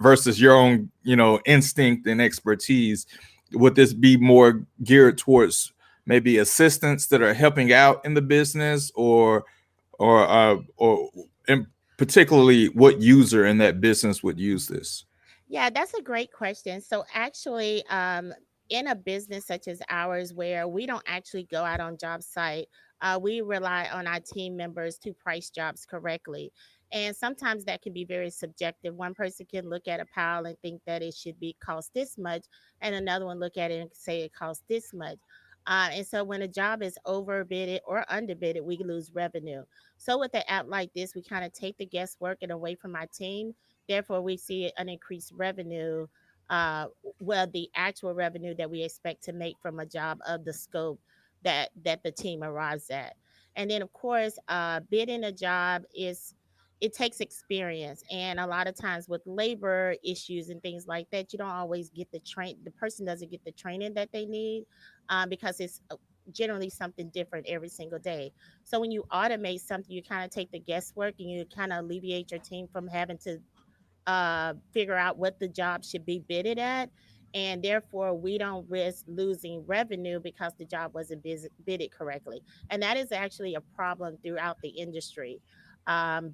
versus your own, instinct and expertise? Would this be more geared towards maybe assistants that are helping out in the business, or and particularly what user in that business would use this? Yeah, that's a great question. So actually, in a business such as ours, where we don't actually go out on job site, we rely on our team members to price jobs correctly. And sometimes that can be very subjective. One person can look at a pile and think that it should be cost this much, and another one look at it and say it costs this much. And so when a job is overbidded or underbidded, we lose revenue. So with an app like this, we kind of take the guesswork and away from our team. Therefore, we see an increased revenue. Uh, well, the actual revenue that we expect to make from a job of the scope that the team arrives at. And then, of course, bidding a job is, it takes experience, and a lot of times with labor issues and things like that, you don't always get the train. The person doesn't get the training that they need, because it's generally something different every single day. So when you automate something, you kind of take the guesswork and you kind of alleviate your team from having to figure out what the job should be bidded at. And therefore, we don't risk losing revenue because the job wasn't bidded correctly. And that is actually a problem throughout the industry,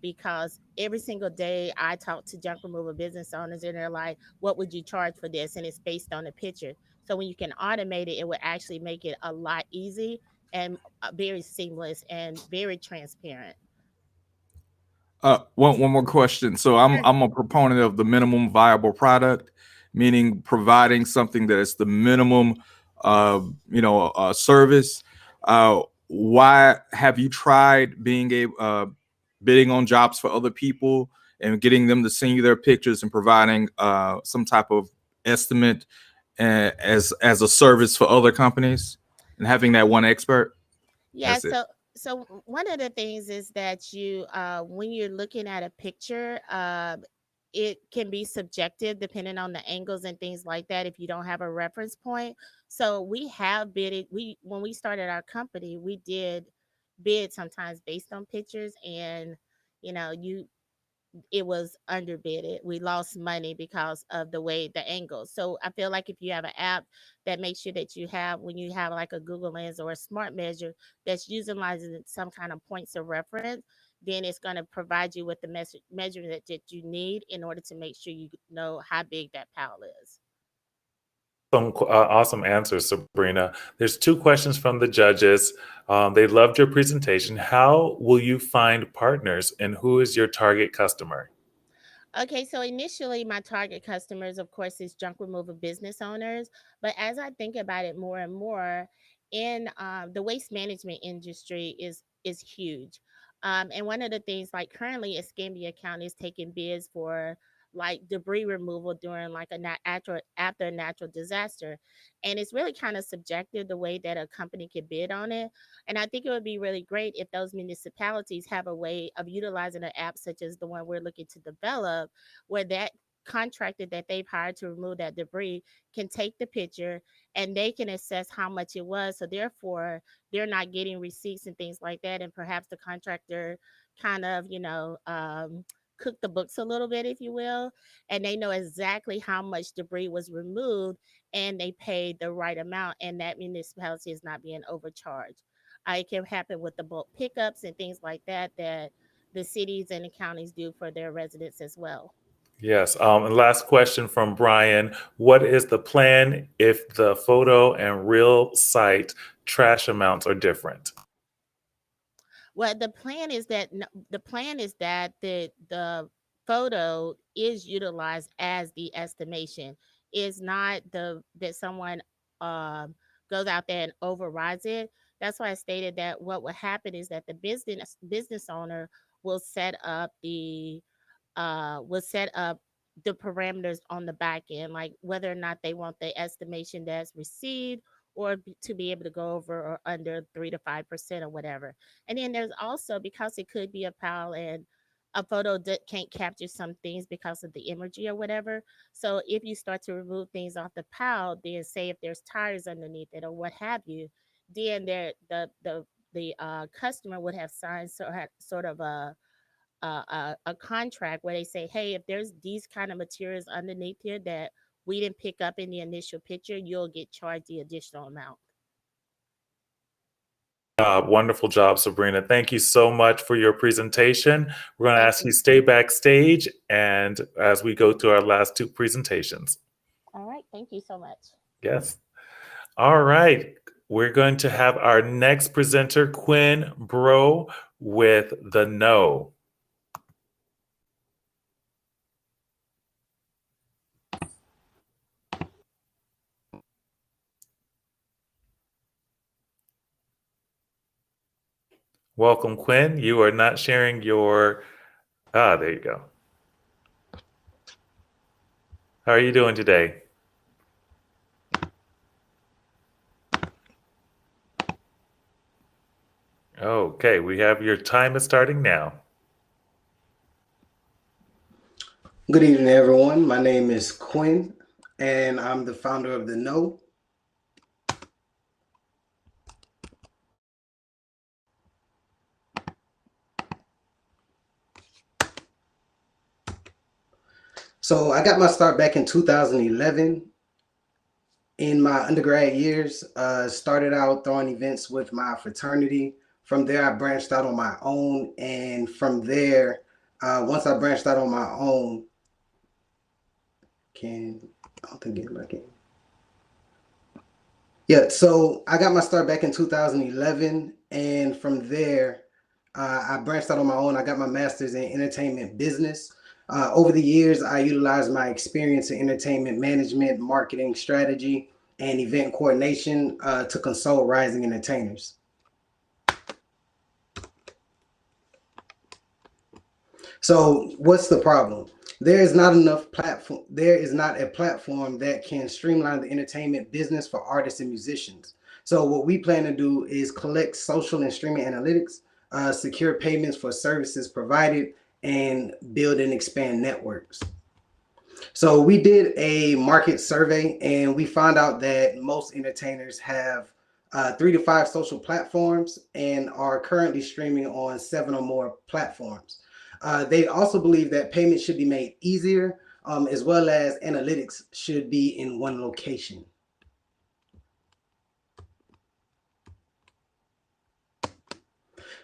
because every single day I talk to junk removal business owners and they're like, what would you charge for this? And it's based on the picture. So when you can automate it, it would actually make it a lot easy and very seamless and very transparent. One more question. So I'm Sure. I'm a proponent of the minimum viable product, meaning providing something that is the minimum, service. Why have you tried being bidding on jobs for other people and getting them to send you their pictures and providing some type of estimate, as a service for other companies, and having that one expert? Yeah, That's it. so one of the things is that you when you're looking at a picture, it can be subjective depending on the angles and things like that if you don't have a reference point. So we have bidded, we when we started our company, we did bid sometimes based on pictures, and you it was underbidded. We lost money because of the way the angle. So I feel like if you have an app that makes sure that you have, when you have like a Google Lens or a smart measure that's utilizing some kind of points of reference, then it's going to provide you with the measurement that you need in order to make sure you know how big that pile is. Awesome answers, Sabrina. There's two questions from the judges. They loved your presentation. How will you find partners, and who is your target customer? Okay, so initially, my target customers, of course, is junk removal business owners. But as I think about it more and more, in the waste management industry is huge. And one of the things, like currently, Escambia County is taking bids for like debris removal during like a natural after a natural disaster, and it's really kind of subjective the way that a company can bid on it. And I think it would be really great if those municipalities have a way of utilizing an app such as the one we're looking to develop, where that contractor that they've hired to remove that debris can take the picture and they can assess how much it was. So therefore, they're not getting receipts and things like that. And perhaps the contractor kind of, cook the books a little bit, if you will, and they know exactly how much debris was removed and they paid the right amount, and that municipality is not being overcharged. It can happen with the bulk pickups and things like that that the cities and the counties do for their residents as well. Yes. And last question from Brian. What is the plan if the photo and real site trash amounts are different? Well, the plan is that the photo is utilized as the estimation. Is not the that someone um goes out there and overrides it. That's why I stated that what will happen is that the business owner will set up the parameters on the back end, like whether or not they want the estimation that's received or to be able to go over or under 3 to 5% or whatever. And then there's also, because it could be a pile and a photo that can't capture some things because of the imagery or whatever. So if you start to remove things off the pile, then say if there's tires underneath it or what have you, then the customer would have signed sort of a a contract where they say, hey, if there's these kind of materials underneath here that we didn't pick up in the initial picture, you'll get charged the additional amount. Wonderful job, Sabrina. Thank you so much for your presentation. We're going to Thank ask you. you stay backstage and as we go to our last two presentations. All right. Thank you so much. Yes. All right. We're going to have our next presenter, Quinn Bro, with The No. Welcome, Quinn. You are not sharing your... there you go. How are you doing today? Okay, we have your time is starting now. Good evening, everyone. My name is Quinn, and I'm the founder of The No. So I got my start back in 2011. In my undergrad years, started out throwing events with my fraternity. From there, I branched out on my own, and from there, once I branched out on my own, I don't think it like it. Yeah, so I got my start back in 2011, and from there, I branched out on my own. I got my master's in entertainment business. Over the years, I utilized my experience in entertainment management, marketing strategy, and event coordination to consult rising entertainers. So what's the problem? There is not enough platform. There is not a platform that can streamline the entertainment business for artists and musicians. So what we plan to do is collect social and streaming analytics, secure payments for services provided, and build and expand networks. So we did a market survey and we found out that most entertainers have 3 to 5 social platforms and are currently streaming on 7 or more platforms. They also believe that payments should be made easier, as well as analytics should be in one location.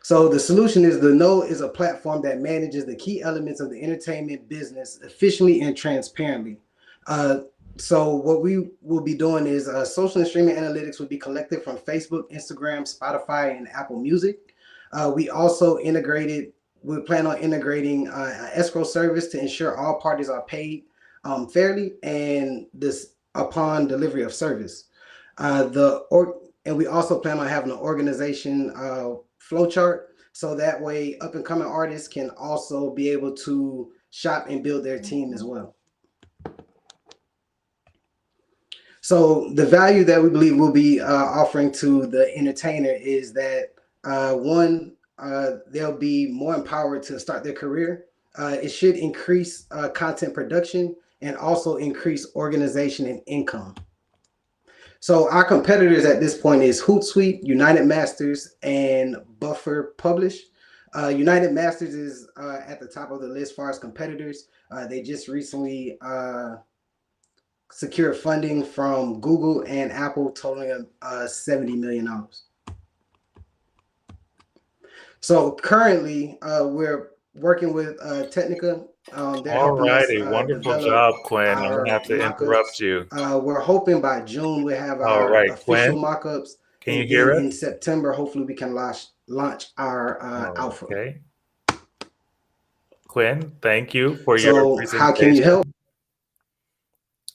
So the solution is The No is a platform that manages the key elements of the entertainment business efficiently and transparently. So what we will be doing is social and streaming analytics will be collected from Facebook, Instagram, Spotify, and Apple Music. We also we plan on integrating an escrow service to ensure all parties are paid fairly and this upon delivery of service. And we also plan on having an organization flowchart, so that way up and coming artists can also be able to shop and build their team as well. So the value that we believe we'll be offering to the entertainer is that one, they'll be more empowered to start their career. It should increase content production and also increase organization and income. So our competitors at this point is Hootsuite, United Masters, and Buffer Publish. United Masters is at the top of the list as far as competitors. They just recently secured funding from Google and Apple, totaling $70 million. So currently, we're working with Technica. They're All helping us righty. Wonderful develop job, Quinn. I'm going to our have to interrupt mock-ups. you. We're hoping by June we have All our right, official Quinn, mock-ups, can you and then hear us? in September, hopefully we can launch our alpha. Okay. Quinn, thank you for your So how can you presentation. help?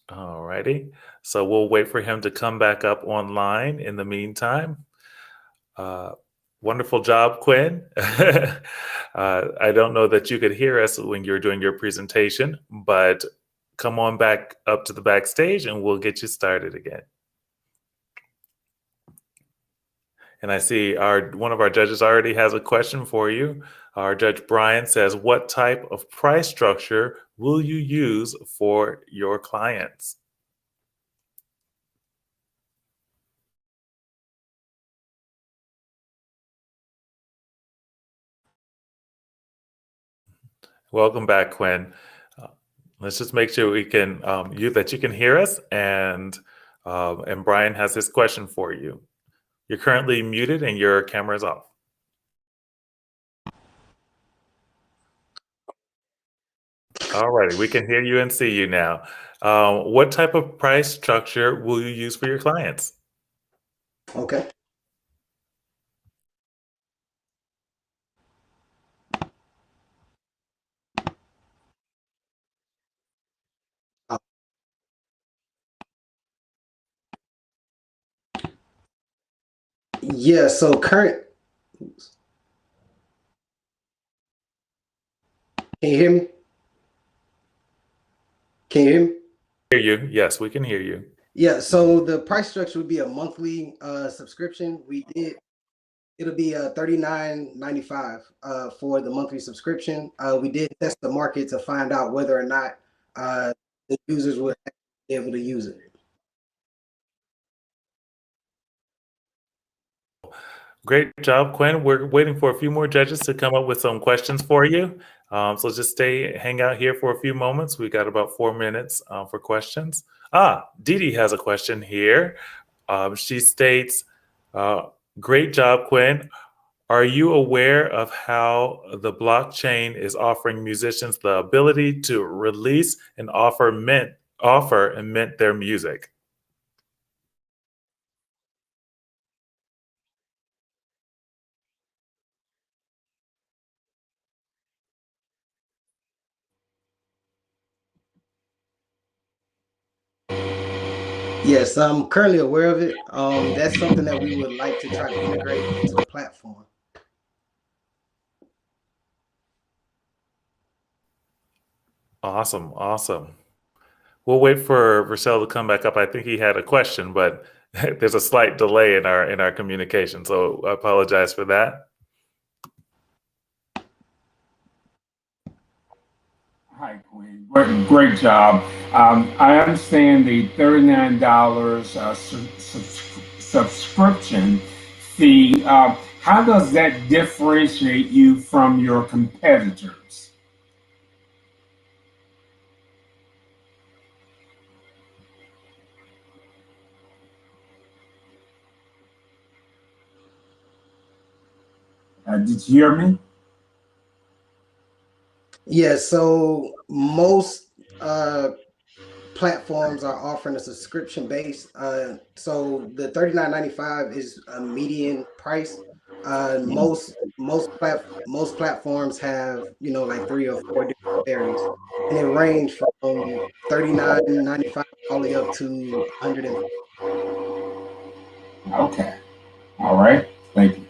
All righty. So we'll wait for him to come back up online in the meantime. Wonderful job, Quinn. I don't know that you could hear us when you're doing your presentation, but come on back up to the backstage and we'll get you started again. And I see one of our judges already has a question for you. Our judge Brian says, what type of price structure will you use for your clients? Welcome back, Quinn. Let's just make sure we can that you can hear us, and Brian has this question for you. You're currently muted and your camera is off. All righty, we can hear you and see you now. What type of price structure will you use for your clients? Okay. Yeah, so current, can you hear me? Can you hear me? Hear you. Yes, we can hear you. Yeah, so the price structure would be a monthly subscription. It'll be $39.95 for the monthly subscription. We did test the market to find out whether or not the users would be able to use it. Great job, Quinn. We're waiting for a few more judges to come up with some questions for you. So just hang out here for a few moments. We got about 4 minutes for questions. Dee Dee has a question here. She states, great job, Quinn. Are you aware of how the blockchain is offering musicians the ability to release and offer and mint their music? Yes, I'm currently aware of it. That's something that we would like to try to integrate into the platform. Awesome, awesome. We'll wait for Rochelle to come back up. I think he had a question, but there's a slight delay in our communication, so I apologize for that. Hi, Quinn. Great job. I understand the $39 subscription fee. How does that differentiate you from your competitors? Did you hear me? Yeah, so most platforms are offering a subscription base. So the $39.95 is a median price. Most platforms have, like 3 or 4 different varies, and it range from $39.95 all the way up to 100. Okay. All right. Thank you.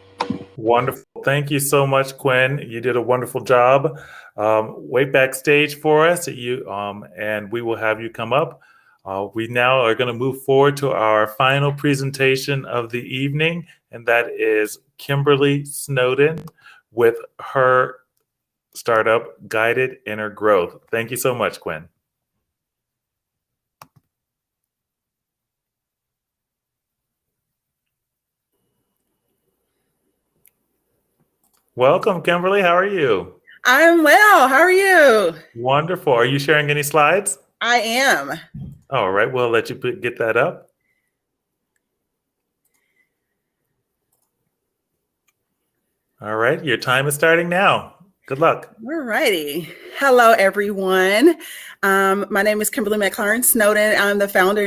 Wonderful. Thank you so much, Quinn. You did a wonderful job. Wait backstage for us, and we will have you come up. We now are going to move forward to our final presentation of the evening, and that is Kimberly Snowden with her startup, Guided Inner Growth. Thank you so much, Quinn. Welcome, Kimberly. How are you? I'm well. How are you? Wonderful. Are you sharing any slides? I am. All right, we'll let you get that up. All right, your time is starting now. Good luck. All righty. Hello, everyone. My name is Kimberly McLaren Snowden. I'm the founder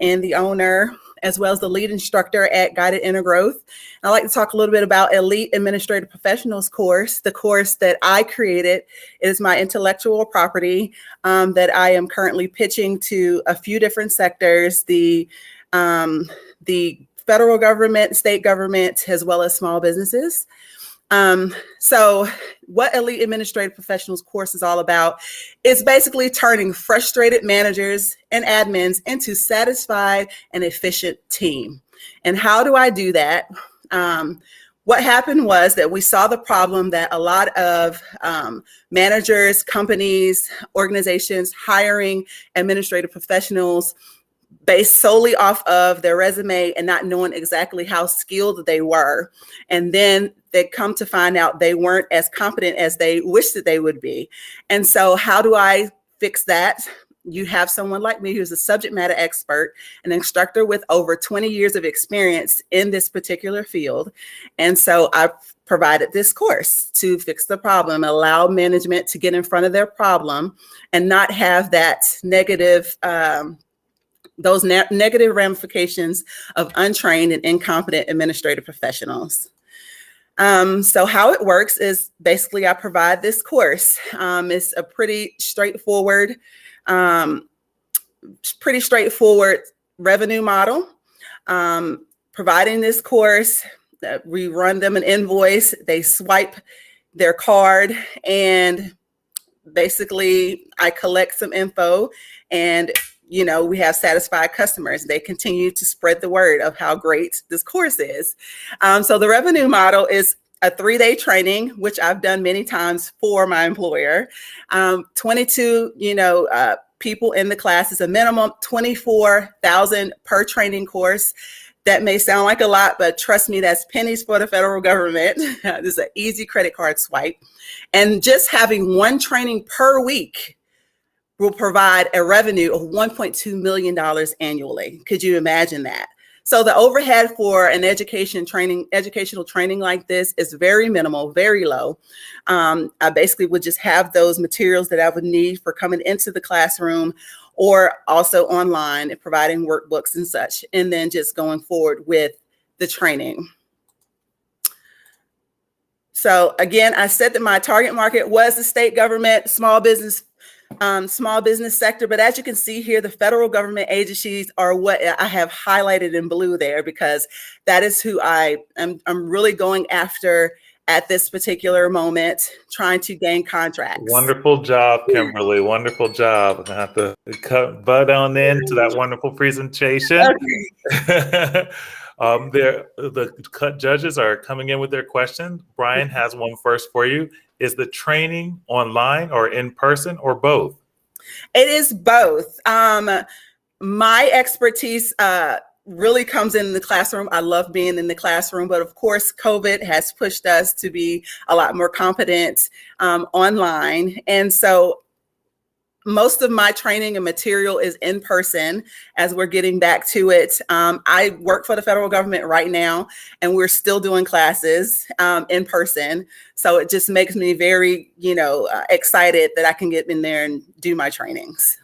and the owner, as well as the lead instructor at Guided Inner Growth. I'd like to talk a little bit about Elite Administrative Professionals course. The course that I created is my intellectual property that I am currently pitching to a few different sectors, the federal government, state government, as well as small businesses. So what Elite Administrative Professionals course is all about is basically turning frustrated managers and admins into satisfied and efficient team. And how do I do that? What happened was that we saw the problem that a lot of managers, companies, organizations hiring administrative professionals based solely off of their resume and not knowing exactly how skilled they were. And then they come to find out they weren't as competent as they wished that they would be. And so how do I fix that? You have someone like me who's a subject matter expert, an instructor with over 20 years of experience in this particular field. And so I provided this course to fix the problem, allow management to get in front of their problem and not have that negative, negative ramifications of untrained and incompetent administrative professionals. So how it works is basically I provide this course. It's a pretty straightforward revenue model. Providing this course, we run them an invoice, they swipe their card, and basically I collect some info, and we have satisfied customers. They continue to spread the word of how great this course is. So the revenue model is a 3-day training, which I've done many times for my employer. 22, people in the class is a minimum, 24,000 per training course. That may sound like a lot, but trust me, that's pennies for the federal government. This is an easy credit card swipe. And just having one training per week will provide a revenue of $1.2 million annually. Could you imagine that? So the overhead for an educational training like this is very minimal, very low. I basically would just have those materials that I would need for coming into the classroom or also online and providing workbooks and such, and then just going forward with the training. So again, I said that my target market was the state government, small business sector, but as you can see here, the federal government agencies are what I have highlighted in blue there, because that is who I'm really going after at this particular moment, trying to gain contracts. Wonderful job, Kimberly. Wonderful job. I have to cut butt on into that wonderful presentation. Okay. The judges are coming in with their questions. Brian has one first for you. Is the training online or in person or both? It is both. My expertise really comes in the classroom. I love being in the classroom, but of course, COVID has pushed us to be a lot more competent online. And so most of my training and material is in person as we're getting back to it. I work for the federal government right now, and we're still doing classes in person. So it just makes me very, excited that I can get in there and do my trainings.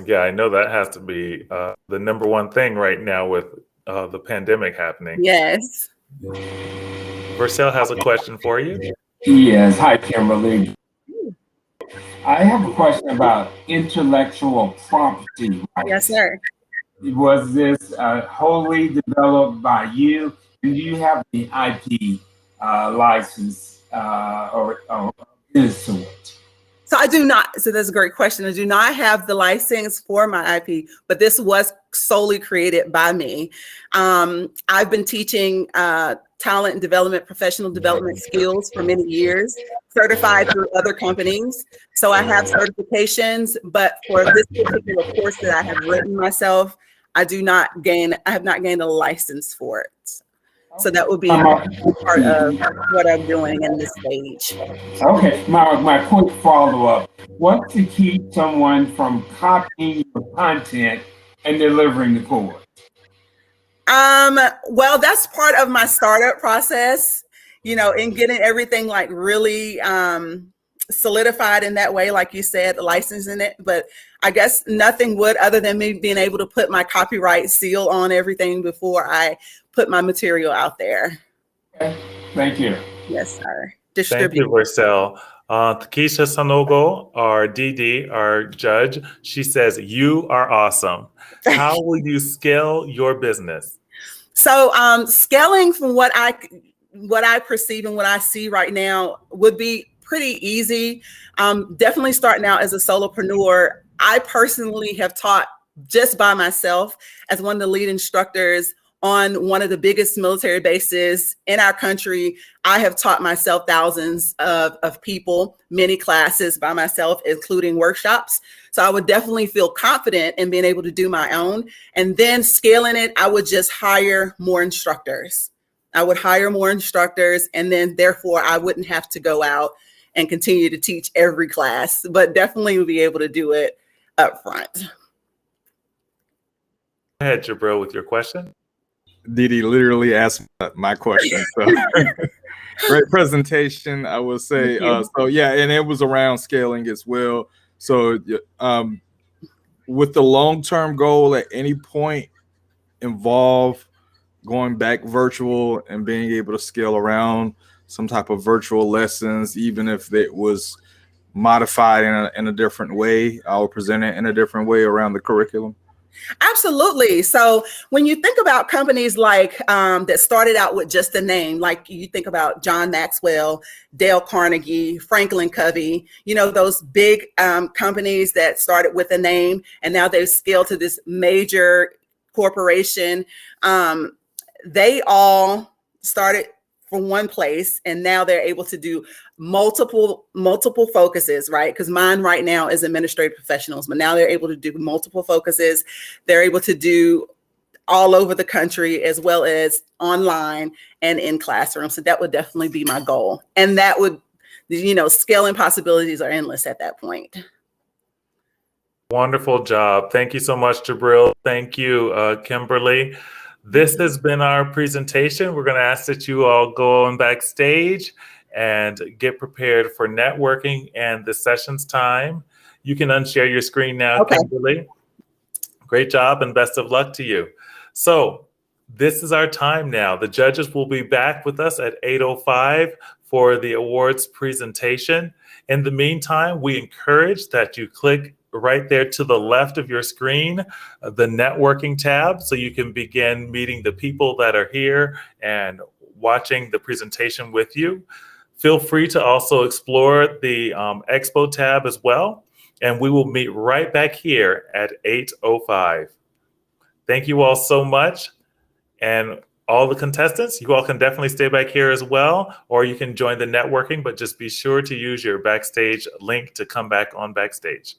Yeah, I know that has to be the number one thing right now with the pandemic happening. Yes. Vercel has a question for you. Yes. Hi, Kimberly. I have a question about intellectual property. Yes, sir. Was this wholly developed by you? And do you have the IP license or this sort? So I do not. So that's a great question. I do not have the license for my IP, but this was solely created by me. I've been teaching talent and development, professional development skills for many years, certified through other companies. So I have certifications, but for this particular course that I have written myself, I have not gained a license for it. So that would be part of what I'm doing in this stage. Okay, my quick follow-up. What's to keep someone from copying your content and delivering the course? Well, that's part of my startup process, in getting everything like really solidified in that way, like you said, licensing it. But I guess nothing would, other than me being able to put my copyright seal on everything before I put my material out there. Okay. Thank you. Yes, sir. Thank you, Vercel. Takesha Sanogo, our DD, our judge, she says, you are awesome. How will you scale your business? So scaling from what I perceive and what I see right now would be pretty easy. Definitely starting out as a solopreneur. I personally have taught just by myself as one of the lead instructors on one of the biggest military bases in our country. I have taught myself thousands of people, many classes by myself, including workshops. So I would definitely feel confident in being able to do my own. And then scaling it, I would just hire more instructors. I would hire more instructors, and then therefore I wouldn't have to go out and continue to teach every class, but definitely would be able to do it up front. Go ahead, Jabril, with your question. Didi literally asked my question. So great presentation, I will say. So yeah, and it was around scaling as well. So with the long-term goal at any point involve going back virtual and being able to scale around some type of virtual lessons, even if it was modified in a different way, I'll present it in a different way around the curriculum? Absolutely. So when you think about companies like that started out with just a name, like you think about John Maxwell, Dale Carnegie, Franklin Covey, you know, those big companies that started with a name and now they've scaled to this major corporation. They all started from one place and now they're able to do multiple focuses, right? Because mine right now is administrative professionals, but now they're able to do multiple focuses. They're able to do all over the country as well as online and in classrooms. So that would definitely be my goal. And that would, you know, scaling possibilities are endless at that point. Wonderful job. Thank you so much, Jabril. Thank you, Kimberly. This has been our presentation. We're going to ask that you all go on backstage and get prepared for networking and the session's time. You can unshare your screen now, Okay. Kimberly. Great job and best of luck to you. So this is our time now. The judges will be back with us at 8:05 for the awards presentation. In the meantime, we encourage that you click right there to the left of your screen, the networking tab, so you can begin meeting the people that are here and watching the presentation with you. Feel free to also explore the Expo tab as well, and we will meet right back here at 8:05. Thank you all so much. And all the contestants, you all can definitely stay back here as well, or you can join the networking, but just be sure to use your backstage link to come back on backstage.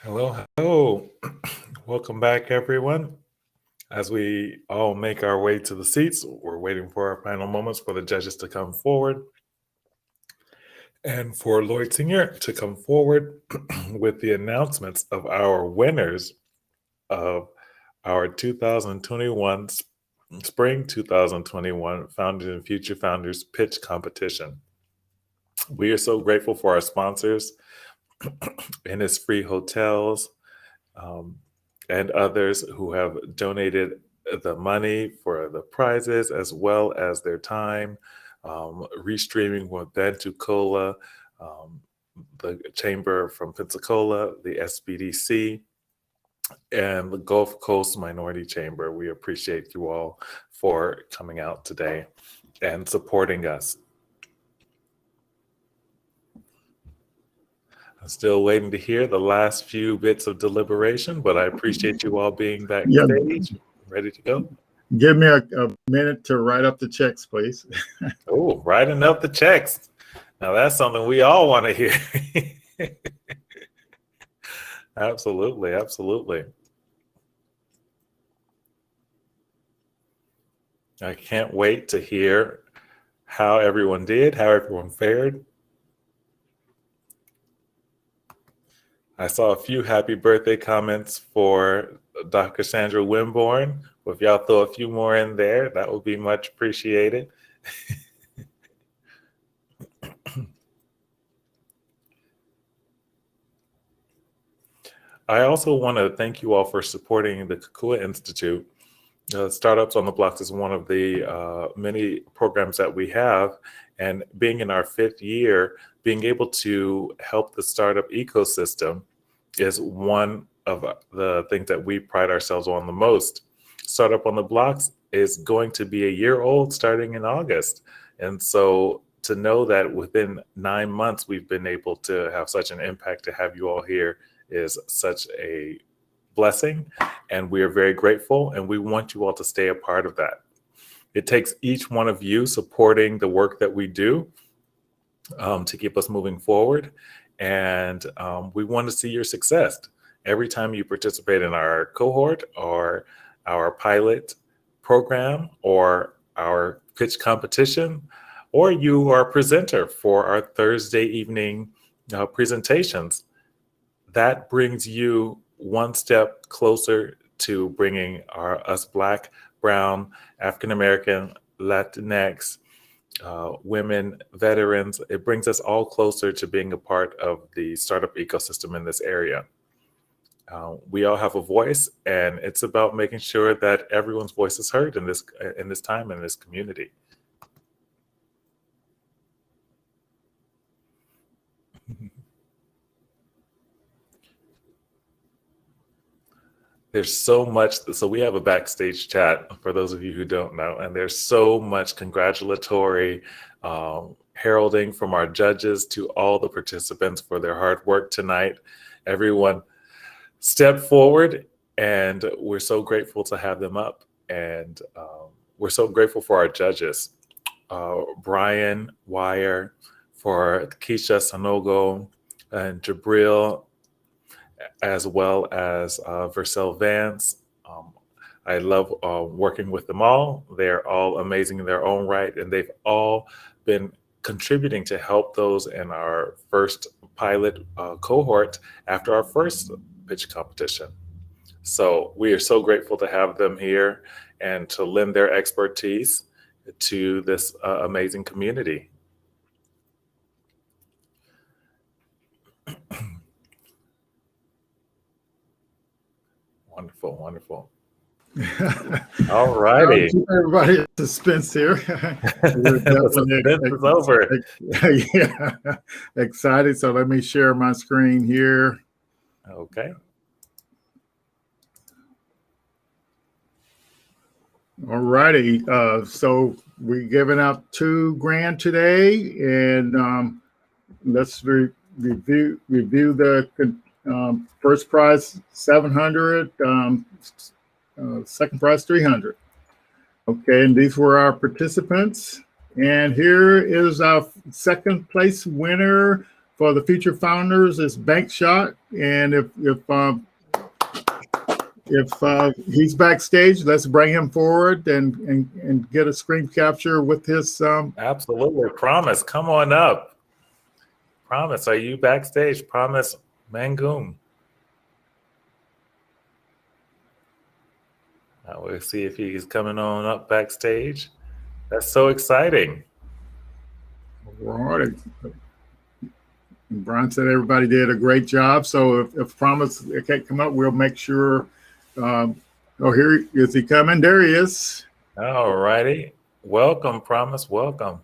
Hello, hello. Welcome back, everyone. As we all make our way to the seats, we're waiting for our final moments for the judges to come forward and for Lloyd Senior to come forward with the announcements of our winners of our 2021 Spring 2021 Founders and Future Founders Pitch Competition. We are so grateful for our sponsors, Innisfree Hotels, and others who have donated the money for the prizes as well as their time, restreaming with Bantucola, the Chamber from Pensacola, the SBDC, and the Gulf Coast Minority Chamber. We appreciate you all for coming out today and supporting us. I'm still waiting to hear the last few bits of deliberation, but I appreciate you all being backstage, ready to go. Give me a minute to write up the checks, please. Oh, writing up the checks. Now that's something we all want to hear. Absolutely, absolutely. I can't wait to hear how everyone did, how everyone fared. I saw a few happy birthday comments for Dr. Sandra Wimborne. If y'all throw a few more in there, that would be much appreciated. I also want to thank you all for supporting the KuKua Institute. Startups on the Blocks is one of the many programs that we have, and being in our 5th year, being able to help the startup ecosystem is one of the things that we pride ourselves on the most. Startup on the Blocks is going to be a year old starting in August. And so to know that within 9 months, we've been able to have such an impact, to have you all here is such a blessing. And we are very grateful, and we want you all to stay a part of that. It takes each one of you supporting the work that we do to keep us moving forward. And we want to see your success. Every time you participate in our cohort or our pilot program or our pitch competition, or you are a presenter for our Thursday evening presentations, that brings you one step closer to bringing us Black, Brown, African American, Latinx, women, veterans. It brings us all closer to being a part of the startup ecosystem in this area. We all have a voice, and it's about making sure that everyone's voice is heard in this time, in this community. There's so much. So we have a backstage chat for those of you who don't know, and there's so much congratulatory heralding from our judges to all the participants for their hard work tonight. Everyone step forward, and we're so grateful to have them up. And we're so grateful for our judges, Brian Wire, for Keisha Sanogo, and Jabril, as well as Vercel Vance. I love working with them all. They're all amazing in their own right, and they've all been contributing to help those in our first pilot cohort after our first pitch competition. So we are so grateful to have them here and to lend their expertise to this amazing community. Wonderful, wonderful. All righty. Keep everybody in suspense here. It's over. Yeah, excited. So let me share my screen here. Okay. All righty. So we're giving out $2,000 today, and let's review the first prize $700, second prize $300. Okay, and these were our participants. And here is our second place winner for the future founders is Bank Shot, and if he's backstage, let's bring him forward and get a screen capture with his. Absolutely. Promise, come on up. Promise, are you backstage? Promise, Mangoon. We'll see if he's coming on up backstage. That's so exciting. All right. Brian said everybody did a great job. So if Promise can't come up, we'll make sure. Here is he coming? There he is. All righty. Welcome, Promise. Welcome.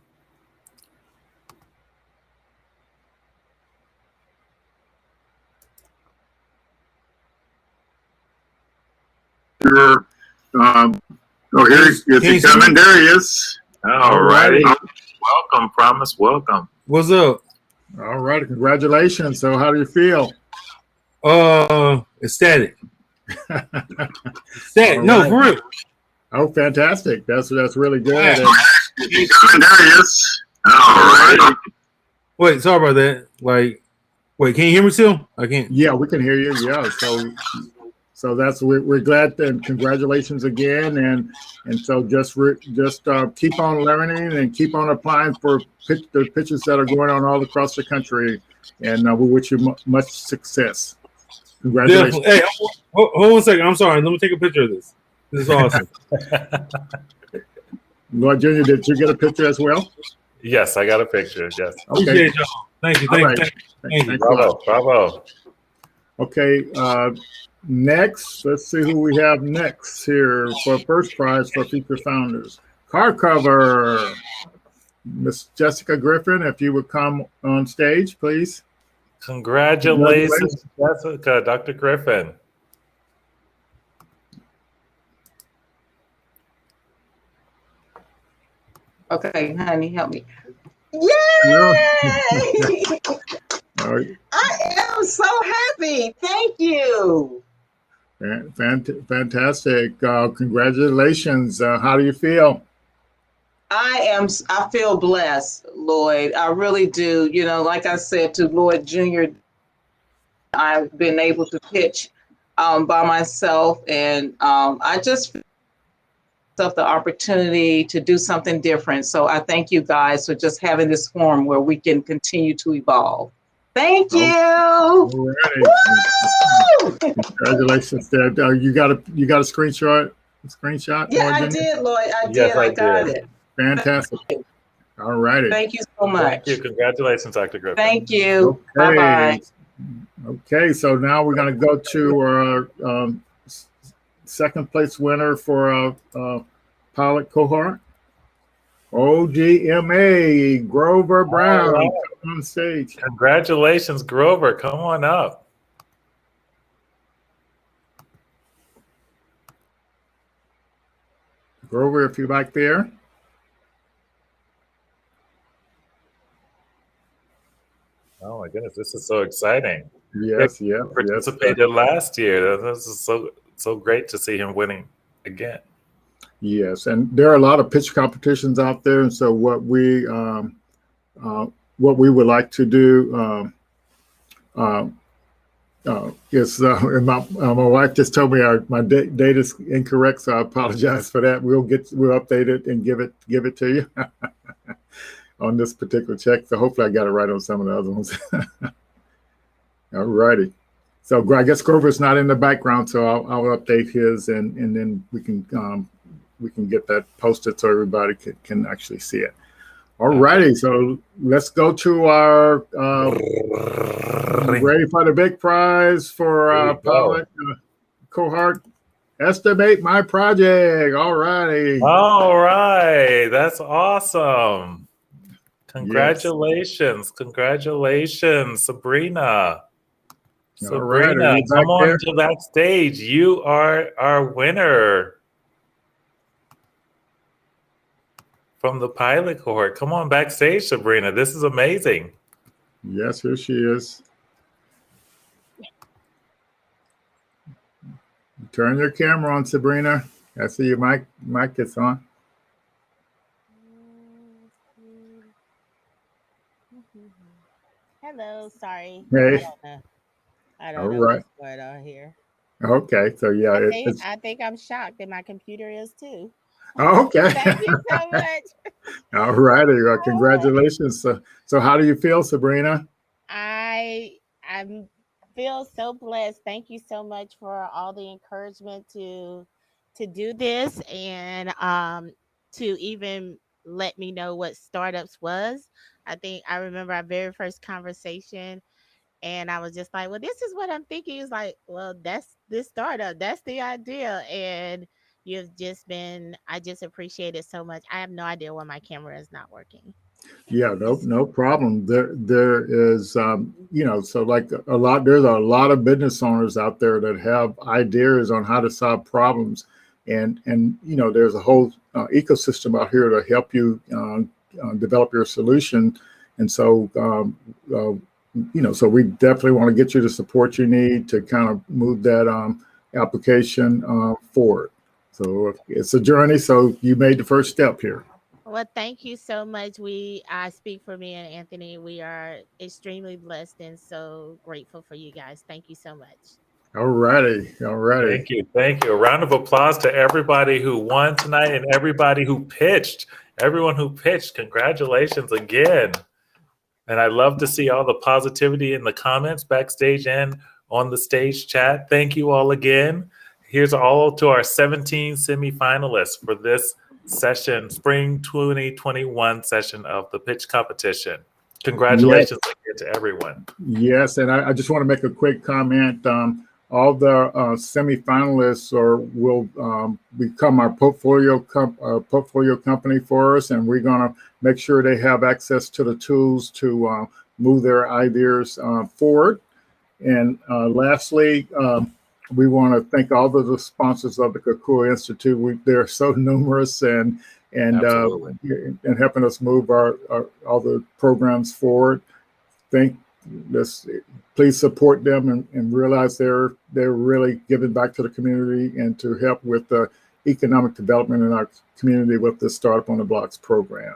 Sure. Here is he coming? There he is. All righty. Welcome, Promise. Welcome. What's up? All right. Congratulations. So how do you feel? Ecstatic. Ecstatic. No, Right. for real. Oh, fantastic. That's really good. Yeah. And there he is. All right. Wait, sorry about that. Like, wait, can you hear me still? I can't. Yeah, we can hear you. Yeah. So that's we're glad, and congratulations again. And so just keep on learning and keep on applying for the pitches that are going on all across the country. And we wish you much success. Congratulations. Definitely. Hey, hold on a second. I'm sorry. Let me take a picture of this. This is awesome. Lloyd Jr., did you get a picture as well? Yes, I got a picture. Yes. Okay. Appreciate y'all. Thank you. All Thank right. you. Thank you. Bravo. Bravo. Okay. Next, let's see who we have next here for first prize for future founders. Car cover. Miss Jessica Griffin, if you would come on stage, please. Congratulations, Jessica, Dr. Griffin. Okay, honey, help me. Yay! All right. I am so happy. Thank you. Fantastic. Congratulations. How do you feel? I feel blessed, Lloyd. I really do. You know, like I said to Lloyd Jr., I've been able to pitch by myself, and I just felt the opportunity to do something different. So I thank you guys for just having this forum where we can continue to evolve. Thank you. All right. Congratulations, Dad. You got a screenshot? Yeah, I did, Lloyd. I did. I got it. Fantastic. All righty. Thank you so much. Thank you. Congratulations, Dr. Griffin. Thank you. Okay. Bye-bye. Okay, so now we're going to go to our second place winner for pilot cohort. OGMA, Grover Brown, right. come on stage. Congratulations, Grover. Come on up. Grover, if you like there. Oh my goodness, this is so exciting. Yes. Participated last year. This is so great to see him winning again. Yes, and there are a lot of pitch competitions out there, and so what we would like to do is and my wife just told me my date is incorrect, so I apologize for that. We'll update it and give it to you on this particular check. So hopefully I got it right on some of the other ones. All righty. So I guess Grover's not in the background, so I'll update his and then we can get that posted so everybody can actually see it. All righty, so let's go to our ready for the big prize for pilot cohort. Estimate my project. All righty. All right, that's awesome. Congratulations, yes. Congratulations, Sabrina. Sabrina, right, come on to backstage. You are our winner from the pilot cohort. Come on backstage, Sabrina. This is amazing. Yes, here she is. Turn your camera on, Sabrina. I see your mic is on. Hello, sorry. Hey, I all don't know right. what's going on here. Okay, so yeah, it's I think I'm shocked that my computer is too. okay. Thank you so much. All righty. Oh, Congratulations. So how do you feel, Sabrina? I feel so blessed. Thank you so much for all the encouragement to do this and to even let me know what startups was. I think I remember our very first conversation and I was just like, well, this is what I'm thinking. He's like, well, that's this startup. That's the idea. And you've just been, I just appreciate it so much. I have no idea why my camera is not working. Yeah, no problem. There is, so like there's a lot of business owners out there that have ideas on how to solve problems, and there's a whole ecosystem out here to help you develop your solution, and so so we definitely want to get you the support you need to kind of move that application forward. So it's a journey. So you made the first step here. Well, thank you so much. I speak for me and Anthony. We are extremely blessed and so grateful for you guys. Thank you so much. All righty. All righty. Thank you. Thank you. A round of applause to everybody who won tonight and everybody who pitched. Everyone who pitched, congratulations again. And I love to see all the positivity in the comments backstage and on the stage chat. Thank you all again. Here's all to our 17 semifinalists for this session, spring 2021 session of the pitch competition. Congratulations again to everyone. Yes, and I just want to make a quick comment. All the semifinalists will become our portfolio company for us, and we're going to make sure they have access to the tools to move their ideas forward. And lastly, we want to thank all of the sponsors of the KuKua Institute. They're so numerous and helping us move our all the programs forward. Please support them and realize they're really giving back to the community and to help with the economic development in our community with the Startup on the Blocks program.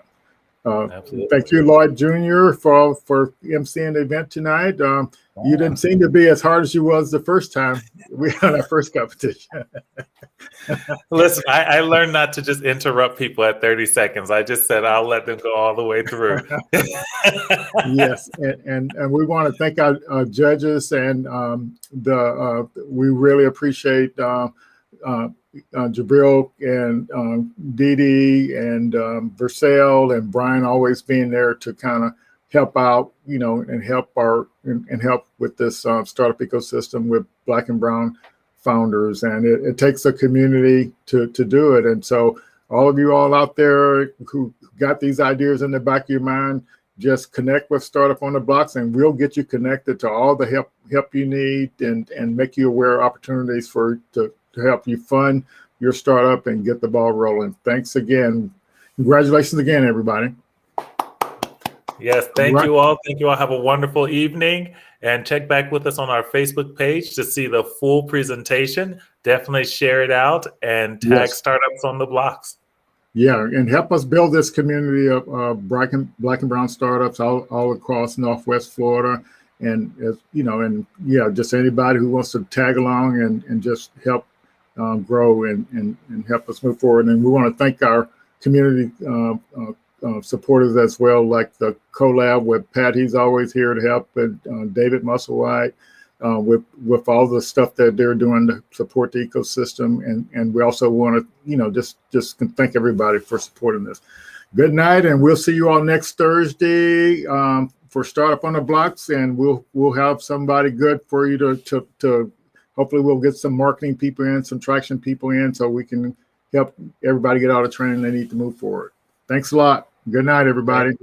Thank you, Lloyd Jr., for emceeing the event tonight. You didn't seem to be as hard as you was the first time we had our first competition. Listen, I learned not to just interrupt people at 30 seconds. I just said I'll let them go all the way through. Yes, and we want to thank our judges and we really appreciate Jabril and Dee Dee and Versailles and Brian always being there to kind of help out, and help with this startup ecosystem with Black and Brown founders. And it takes a community to do it. And so all of you all out there who got these ideas in the back of your mind, just connect with Startup on the Blocks and we'll get you connected to all the help you need and make you aware of opportunities to help you fund your startup and get the ball rolling. Thanks again. Congratulations again, everybody. Yes, thank you all. Thank you all. Have a wonderful evening and check back with us on our Facebook page to see the full presentation. Definitely share it out and tag Startups on the Blocks. Yeah, and help us build this community of Black and Brown startups all across Northwest Florida. And just anybody who wants to tag along and just help grow and help us move forward. And we want to thank our community supporters as well, like the collab with Pat. He's always here to help, and David Musselwhite with all the stuff that they're doing to support the ecosystem. And we also want to, just thank everybody for supporting this. Good night, and we'll see you all next Thursday for Startup on the Blocks, and we'll have somebody good for you to hopefully we'll get some marketing people in, some traction people in, so we can help everybody get all the training they need to move forward. Thanks a lot. Good night, everybody.